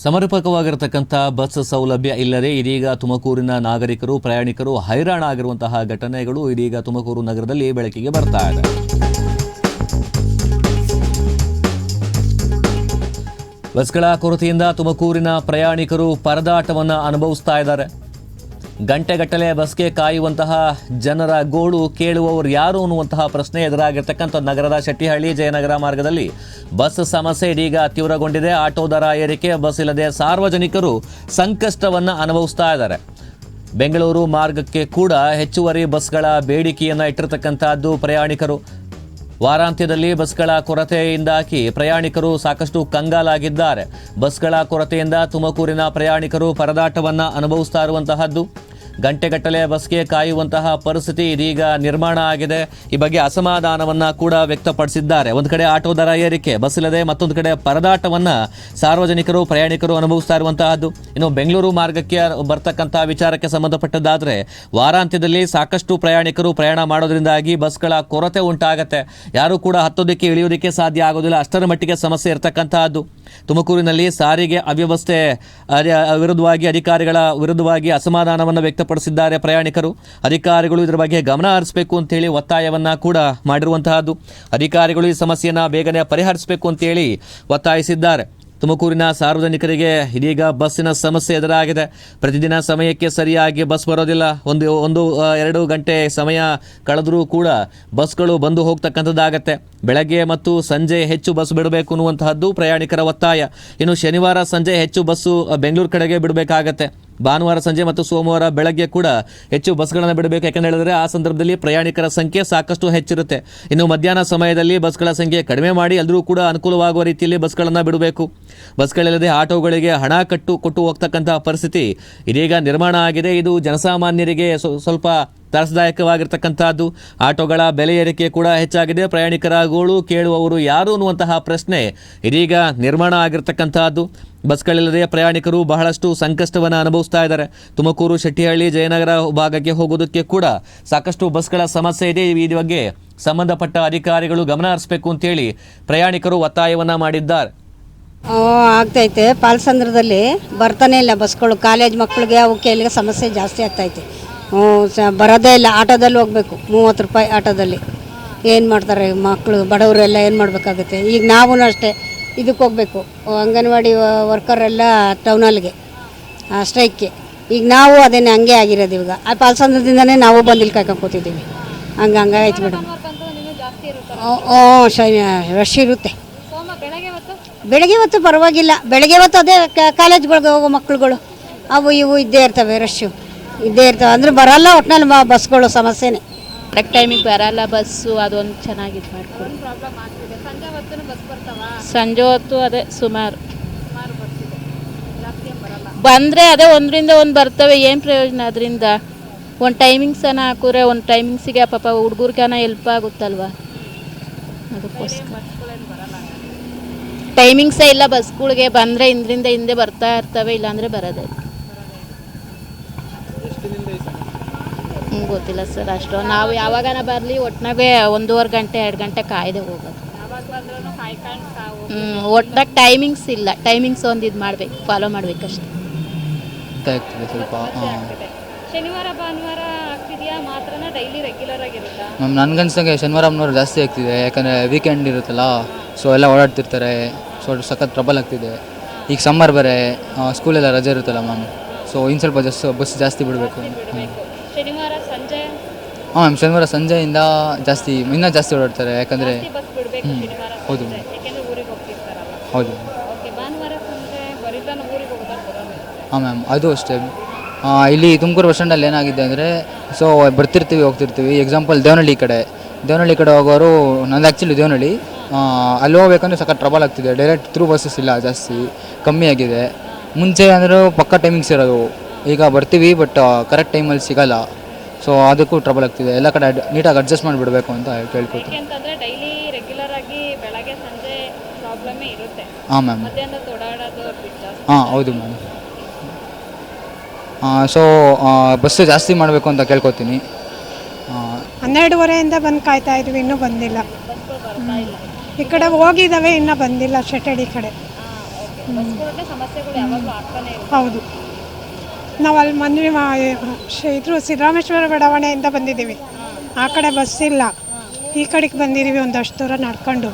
ಸಮರ್ಪಕವಾಗಿರತಕ್ಕಂಥ bus ಸೌಲಭ್ಯ ಇಲ್ಲದೆ ಇದೀಗ ತುಮಕೂರಿನ ನಾಗರಿಕರು ಪ್ರಯಾಣಿಕರು ಹೈರಾಣ ಆಗಿರುವಂತಹ ಘಟನೆಗಳು ಇದೀಗ ತುಮಕೂರು ನಗರದಲ್ಲಿ ಬೆಳಕಿಗೆ ಬರ್ತಾ ಇದೆ. ಬಸ್ಗಳ ಕೊರತೆಯಿಂದ ತುಮಕೂರಿನ ಪ್ರಯಾಣಿಕರು ಪರದಾಟವನ್ನು ಅನುಭವಿಸ್ತಾ ಇದ್ದಾರೆ. ಗಂಟೆಗಟ್ಟಲೆ ಬಸ್ಗೆ ಕಾಯುವಂತಹ ಜನರ ಗೋಳು ಕೇಳುವವರು ಯಾರು ಅನ್ನುವಂತಹ ಪ್ರಶ್ನೆ ಎದುರಾಗಿರ್ತಕ್ಕಂಥ ನಗರದ ಶೆಟ್ಟಿಹಳ್ಳಿ ಜಯನಗರ ಮಾರ್ಗದಲ್ಲಿ ಬಸ್ ಸಮಸ್ಯೆ ಇದೀಗ ತೀವ್ರಗೊಂಡಿದೆ. ಆಟೋ ದರ ಏರಿಕೆ, ಬಸ್ ಇಲ್ಲದೆ ಸಾರ್ವಜನಿಕರು ಸಂಕಷ್ಟವನ್ನು ಅನುಭವಿಸ್ತಾ ಇದ್ದಾರೆ. ಬೆಂಗಳೂರು ಮಾರ್ಗಕ್ಕೆ ಕೂಡ ಹೆಚ್ಚುವರಿ ಬಸ್ಗಳ ಬೇಡಿಕೆಯನ್ನು ಇಟ್ಟಿರತಕ್ಕಂಥದ್ದು ಪ್ರಯಾಣಿಕರು. ವಾರಾಂತ್ಯದಲ್ಲಿ ಬಸ್ಗಳ ಕೊರತೆಯಿಂದಾಗಿ ಪ್ರಯಾಣಿಕರು ಸಾಕಷ್ಟು ಕಂಗಾಲಾಗಿದ್ದಾರೆ. ಬಸ್ಗಳ ಕೊರತೆಯಿಂದ ತುಮಕೂರಿನ ಪ್ರಯಾಣಿಕರು ಪರದಾಟವನ್ನು ಅನುಭವಿಸ್ತಾ ಇರುವಂತಹದ್ದು. ಗಂಟೆಗಟ್ಟಲೆ ಬಸ್ಗೆ ಕಾಯುವಂತಹ ಪರಿಸ್ಥಿತಿ ಇದೀಗ ನಿರ್ಮಾಣ ಆಗಿದೆ. ಈ ಬಗ್ಗೆ ಅಸಮಾಧಾನವನ್ನು ಕೂಡ ವ್ಯಕ್ತಪಡಿಸಿದ್ದಾರೆ. ಒಂದು ಕಡೆ ಆಟೋ ದರ ಏರಿಕೆ, ಬಸ್ ಇಲ್ಲದೆ ಮತ್ತೊಂದು ಕಡೆ ಪರದಾಟವನ್ನು ಸಾರ್ವಜನಿಕರು ಪ್ರಯಾಣಿಕರು ಅನುಭವಿಸ್ತಾ ಇರುವಂತಹದ್ದು. ಇನ್ನು ಬೆಂಗಳೂರು ಮಾರ್ಗಕ್ಕೆ ಬರ್ತಕ್ಕಂಥ ವಿಚಾರಕ್ಕೆ ಸಂಬಂಧಪಟ್ಟದ್ದಾದರೆ ವಾರಾಂತ್ಯದಲ್ಲಿ ಸಾಕಷ್ಟು ಪ್ರಯಾಣಿಕರು ಪ್ರಯಾಣ ಮಾಡೋದ್ರಿಂದಾಗಿ ಬಸ್ಗಳ ಕೊರತೆ ಉಂಟಾಗತ್ತೆ. ಯಾರು ಕೂಡ ಹತ್ತೋದಕ್ಕೆ ಇಳಿಯೋದಕ್ಕೆ ಸಾಧ್ಯ ಆಗೋದಿಲ್ಲ, ಅಷ್ಟರ ಮಟ್ಟಿಗೆ ಸಮಸ್ಯೆ ಇರತಕ್ಕಂತಹದ್ದು. ತುಮಕೂರಿನಲ್ಲಿ ಸಾರಿಗೆ ಅವ್ಯವಸ್ಥೆ ವಿರುದ್ಧವಾಗಿ ಅಧಿಕಾರಿಗಳ ವಿರುದ್ಧವಾಗಿ ಅಸಮಾಧಾನವನ್ನು ವ್ಯಕ್ತಪಡಿಸಿದ್ದಾರೆ ಪ್ರಯಾಣಿಕರು. ಅಧಿಕಾರಿಗಳು ಇದರ ಬಗ್ಗೆ ಗಮನ ಹರಿಸಬೇಕು ಅಂತೇಳಿ ಒತ್ತಾಯವನ್ನು ಕೂಡ ಮಾಡಿರುವಂತಹದ್ದು. ಅಧಿಕಾರಿಗಳು ಈ ಸಮಸ್ಯೆಯನ್ನು ಬೇಗನೆ ಪರಿಹರಿಸಬೇಕು ಅಂತೇಳಿ ಒತ್ತಾಯಿಸಿದ್ದಾರೆ. ತುಮಕೂರಿನ ಸಾರ್ವಜನಿಕರಿಗೆ ಇದೀಗ ಬಸ್ಸಿನ ಸಮಸ್ಯೆ ಎದುರಾಗಿದೆ. ಪ್ರತಿದಿನ ಸಮಯಕ್ಕೆ ಸರಿಯಾಗಿ ಬಸ್ ಬರೋದಿಲ್ಲ. ಒಂದು 2 ಗಂಟೆ ಸಮಯ ಕಳೆದರೂ ಕೂಡ ಬಸ್ಗಳು ಬಂದು ಹೋಗ್ತಕ್ಕಂಥದ್ದಾಗತ್ತೆ. ಬೆಳಗ್ಗೆ ಮತ್ತು ಸಂಜೆ ಹೆಚ್ಚು ಬಸ್ ಬಿಡಬೇಕು ಅನ್ನುವಂತಹದ್ದು ಪ್ರಯಾಣಿಕರ ಒತ್ತಾಯ. ಇನ್ನು ಶನಿವಾರ ಸಂಜೆ ಹೆಚ್ಚು ಬಸ್ಸು ಬೆಂಗಳೂರು ಕಡೆಗೆ ಬಿಡಬೇಕಾಗತ್ತೆ. ಭಾನುವಾರ ಸಂಜೆ ಮತ್ತು ಸೋಮವಾರ ಬೆಳಗ್ಗೆ ಕೂಡ ಹೆಚ್ಚು ಬಸ್ಗಳನ್ನು ಬಿಡಬೇಕು. ಯಾಕಂತ ಹೇಳಿದ್ರೆ ಆ ಸಂದರ್ಭದಲ್ಲಿ ಪ್ರಯಾಣಿಕರ ಸಂಖ್ಯೆ ಸಾಕಷ್ಟು ಹೆಚ್ಚಿರುತ್ತೆ. ಇನ್ನು ಮಧ್ಯಾಹ್ನ ಸಮಯದಲ್ಲಿ ಬಸ್ಗಳ ಸಂಖ್ಯೆ ಕಡಿಮೆ ಮಾಡಿ ಎಲ್ಲರೂ ಕೂಡ ಅನುಕೂಲವಾಗುವ ರೀತಿಯಲ್ಲಿ ಬಸ್ಗಳನ್ನು ಬಿಡಬೇಕು. ಬಸ್ಗಳಿಲ್ಲದೆ ಆಟೋಗಳಿಗೆ ಹಣ ಕೊಟ್ಟು ಹೋಗ್ತಕ್ಕಂತಹ ಪರಿಸ್ಥಿತಿ ಇದೀಗ ನಿರ್ಮಾಣ ಆಗಿದೆ. ಇದು ಜನಸಾಮಾನ್ಯರಿಗೆ ಸ್ವಲ್ಪ ತ್ರಾಸದಾಯಕವಾಗಿರ್ತಕ್ಕಂಥದ್ದು. ಆಟೋಗಳ ಬೆಲೆ ಏರಿಕೆ ಕೂಡ ಹೆಚ್ಚಾಗಿದೆ. ಪ್ರಯಾಣಿಕರ ಗೋಳು ಕೇಳುವವರು ಯಾರು ಅನ್ನುವಂತಹ ಪ್ರಶ್ನೆ ಇದೀಗ ನಿರ್ಮಾಣ ಆಗಿರ್ತಕ್ಕಂಥದ್ದು. ಬಸ್ಗಳಿಲ್ಲದೆ ಪ್ರಯಾಣಿಕರು ಬಹಳಷ್ಟು ಸಂಕಷ್ಟವನ್ನು ಅನುಭವಿಸ್ತಾ ಇದ್ದಾರೆ. ತುಮಕೂರು ಶೆಟ್ಟಿಹಳ್ಳಿ ಜಯನಗರ ಭಾಗಕ್ಕೆ ಹೋಗೋದಕ್ಕೆ ಕೂಡ ಸಾಕಷ್ಟು ಬಸ್ಗಳ ಸಮಸ್ಯೆ ಇದೆ. ಈ ಬಗ್ಗೆ ಸಂಬಂಧಪಟ್ಟ ಅಧಿಕಾರಿಗಳು ಗಮನ ಹರಿಸಬೇಕು ಅಂತೇಳಿ ಪ್ರಯಾಣಿಕರು ಒತ್ತಾಯವನ್ನು ಮಾಡಿದ್ದಾರೆ. ಆಗ್ತೈತೆ. ಪಾಲ್ಸಂದ್ರದಲ್ಲಿ ಬರ್ತಾನೆ ಇಲ್ಲ ಬಸ್ಗಳು. ಕಾಲೇಜ್ ಮಕ್ಕಳಿಗೆ ಅವಕ್ಕೆ ಇಲ್ಲಿಗೆ ಸಮಸ್ಯೆ ಜಾಸ್ತಿ ಆಗ್ತೈತೆ. ಬರೋದೇ ಇಲ್ಲ. ಆಟೋದಲ್ಲಿ ಹೋಗ್ಬೇಕು, 30 ರೂಪಾಯಿ ಆಟೋದಲ್ಲಿ. ಏನು ಮಾಡ್ತಾರೆ ಮಕ್ಕಳು, ಬಡವರೆಲ್ಲ ಏನು ಮಾಡಬೇಕಾಗುತ್ತೆ. ಈಗ ನಾವೂ ಅಷ್ಟೇ ಇದಕ್ಕೆ ಹೋಗಬೇಕು, ಅಂಗನವಾಡಿ ವರ್ಕರೆಲ್ಲ ಟೌನಲ್ಲಿಗೆ ಸ್ಟ್ರೈಕ್ಗೆ. ಈಗ ನಾವು ಅದೇನೆ ಹಂಗೆ ಆಗಿರೋದು. ಇವಾಗ ಆ ಪಾಲ್ಸಂದ್ರದಿಂದನೇ ನಾವು ಬಂದು ಇಲ್ಲಿ ಕಾಯ್ಕೊಂಡು ಕೂತಿದ್ದೀವಿ. ಹಂಗಾಯ್ತು ಮೇಡಮ್. ರಶ್ ಇರುತ್ತೆ. ಬೆಳಗ್ಗೆ ಹೊತ್ತು ಪರವಾಗಿಲ್ಲ. ಬೆಳಗ್ಗೆ ಹೊತ್ತು ಅದೇ ಕಾಲೇಜ್ಗಳಿಗೆ ಹೋಗೋ ಮಕ್ಕಳುಗಳು ಅವು ಇವು ಇದ್ದೇ ಇರ್ತವೆ, ರಶ್ಶು ಇದ್ದೇ ಇರ್ತವೆ. ಅಂದರೆ ಬರಲ್ಲ ಒಟ್ಟಿನಲ್ಲಿ ಬಸ್ಗಳು ಸಮಸ್ಯೆನೇ. ಕರೆಕ್ಟ್ ಟೈಮಿಗೆ ಬರಲ್ಲ ಬಸ್ಸು, ಅದೊಂದು ಚೆನ್ನಾಗಿ ಮಾಡ್ಕೊಡಿ. ಸಂಜೆ ಹೊತ್ತು ಅದೇ ಸುಮಾರು ಬಂದರೆ ಅದೇ 1ರಿಂದ 1 ಬರ್ತವೆ. ಏನು ಪ್ರಯೋಜನ ಅದರಿಂದ? ಒಂದು ಟೈಮಿಂಗ್ಸನ್ನು ಹಾಕಿದ್ರೆ ಒಂದು ಟೈಮಿಂಗ್ಸಿಗೆ ಪಾಪ ಹುಡುಗರಿಗಾನ ಹೆಲ್ಪ್ ಆಗುತ್ತಲ್ವ. ಅದಕ್ಕೋಸ್ಕರ ಟೈಮಿಂಗ್ಸೇ ಇಲ್ಲ ಬಸ್ಗಳಿಗೆ. ಬಂದರೆ ಹಿಂದೆ ಬರ್ತಾ ಇರ್ತವೆ, ಇಲ್ಲಾಂದರೆ ಬರೋದೇ. ಗೊತ್ತಿಲ್ಲ ಸರ್ ಅಷ್ಟು. ನಾವು ಯಾವಾಗನ ಬರಲಿ ಒಟ್ಟಿನಾಗೆ 1.5 ಗಂಟೆ 2 ಗಂಟೆ ಕಾಯ್ದೆ ಹೋಗೋದು. ಒಟ್ಟಿನಾಗ ಟೈಮಿಂಗ್ಸ್ ಇಲ್ಲ. ಟೈಮಿಂಗ್ಸ್ ಒಂದು ಇದು ಮಾಡಬೇಕು, ಫಾಲೋ ಮಾಡಬೇಕಷ್ಟೆ. ಸ್ವಲ್ಪ ಶನಿವಾರ ಭಾನುವಾರ ಆಗ್ತಿದೆಯಾ ಮಾತ್ರನ ಡೈಲಿ ರೆಗ್ಯುಲರ್ ಆಗಿರುತ್ತಾ? ಮ್ಯಾಮ್ ನನಗನ್ಸಂಗೆ ಶನಿವಾರ ಭಾನುವಾರ ಜಾಸ್ತಿ ಆಗ್ತಿದೆ. ಯಾಕಂದರೆ ವೀಕೆಂಡ್ ಇರುತ್ತಲ್ಲ, ಸೊ ಎಲ್ಲ ಓಡಾಡ್ತಿರ್ತಾರೆ. ಸೊ ಸಖತ್ ಟ್ರಬಲ್ ಆಗ್ತಿದೆ. ಈಗ ಸಮ್ಮರ್ ಬೇರೆ, ಸ್ಕೂಲೆಲ್ಲ ರಜೆ ಇರುತ್ತಲ್ಲ ಮ್ಯಾಮ್. ಸೊ ಇನ್ನು ಸ್ವಲ್ಪ ಬಸ್ ಜಾಸ್ತಿ ಬಿಡಬೇಕು. ಶನಿವಾರ ಸಂಜೆ ಮ್ಯಾಮ್ ಶನಿವಾರ ಸಂಜೆಯಿಂದ ಇನ್ನೂ ಜಾಸ್ತಿ ಓಡಾಡ್ತಾರೆ. ಯಾಕಂದರೆ ಹೌದು ಹೌದು ಮ್ಯಾಮ್. ಅದು ಅಷ್ಟೇ. ಇಲ್ಲಿ ತುಮಕೂರು ಬಸ್ ಸ್ಟ್ಯಾಂಡಲ್ಲಿ ಏನಾಗಿದೆ ಅಂದರೆ, ಸೊ ಬರ್ತಿರ್ತೀವಿ ಹೋಗ್ತಿರ್ತೀವಿ. ಎಕ್ಸಾಂಪಲ್ ದೇವನಹಳ್ಳಿ ಕಡೆ ಹೋಗೋರು, ನಂದು ಆ್ಯಕ್ಚುಲಿ ದೇವನಹಳ್ಳಿ, ಅಲ್ಲಿ ಹೋಗ್ಬೇಕಂದ್ರೆ ಸಖತ್ ಟ್ರಬಲ್ ಆಗ್ತಿದೆ. ಡೈರೆಕ್ಟ್ ಥ್ರೂ ಬಸ್ಸಸ್ ಇಲ್ಲ, ಜಾಸ್ತಿ ಕಮ್ಮಿ ಆಗಿದೆ. ಮುಂಚೆ ಅಂದರೆ ಪಕ್ಕ ಟೈಮಿಂಗ್ಸ್ ಇರೋದು. ಈಗ ಬರ್ತೀವಿ ಬಟ್ ಕರೆಕ್ಟ್ ಟೈಮಲ್ಲಿ ಸಿಗೋಲ್ಲ. ಸೊ ಅದಕ್ಕೂ ಟ್ರಬಲ್ ಆಗ್ತಿದೆ. ಎಲ್ಲ ಕಡೆ ನೀಟಾಗಿ ಅಡ್ಜಸ್ಟ್ ಮಾಡಿಬಿಡಬೇಕು ಅಂತ ಕೇಳ್ಕೊತೀನಿ. ಹಾಂ ಮ್ಯಾಮ್. ಹಾಂ ಹೌದು ಮ್ಯಾಮ್. ಸೊ ಬಸ್ಸು ಜಾಸ್ತಿ ಮಾಡಬೇಕು ಅಂತ ಕೇಳ್ಕೊತೀನಿ. 12:30 ಬಂದು ಕಾಯ್ತಾ ಇದ್ವಿ, ಇನ್ನೂ ಬಂದಿಲ್ಲ. ಈ ಕಡೆ ಹೋಗಿದ್ದಾವೆ, ಇನ್ನೂ ಬಂದಿಲ್ಲ ಶೆಟ್ಟಡಿ ಕಡೆ. ಬಸ್ಗಳಲ್ಲೇ ಸಮಸ್ಯೆಗಳು ಯಾವಾಗಲೂ ಆಗ್ತಾನೆ ಇರುತ್ತೆ. ಹೌದು. ನಾವು ಅಲ್ಲಿ ಮನ್ವಿ ಇದ್ರು ಸಿದ್ದರಾಮೇಶ್ವರ ಬಡಾವಣೆಯಿಂದ ಬಂದಿದ್ದೀವಿ. ಆ ಕಡೆ ಬಸ್ ಇಲ್ಲ, ಈ ಕಡೆಗೆ ಬಂದಿದ್ದೀವಿ ಒಂದಷ್ಟು ದೂರ ನಡ್ಕೊಂಡು,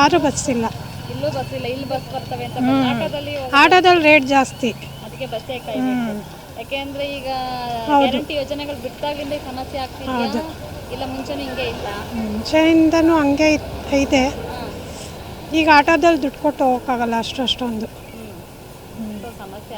ಆದರೂ ಬಸ್ ಇಲ್ಲ. ಇಲ್ಲೂ ಬಸ್ ಇಲ್ಲ, ಇಲ್ಲಿ ಬಸ್ ಬರ್ತವೆ ಅಂತ ಆಟೋದಲ್ಲಿ ಆಟೋದಲ್ಲಿ ರೇಟ್ ಜಾಸ್ತಿ. ಅದಕ್ಕೆ ಬಸ್ಸೇ ಕಾಯ್ಬೇಕು. ಯಾಕೆಂದ್ರೆ ಈಗ ಗ್ಯಾರಂಟಿ ಯೋಜನೆಗಳು ಬಿಟ್ಟಾಗಿಂದ ಈ ಸಮಸ್ಯೆ ಆಗ್ತಿದೆಯಾ ಇಲ್ಲ ಮುಂಚೆನೂ ಹಿಂಗೆ ಇಲ್ಲ? ಮುಂಚೆಯಿಂದನೂ ಹಂಗೆ ಐತೆ. ಈಗ ಆಟೋದಲ್ಲಿ ದುಡ್ಡು ಕೊಟ್ಟು ಹೋಗೋಕ್ಕಾಗಲ್ಲ ಅಷ್ಟೊಂದು ಸಮಸ್ಯೆ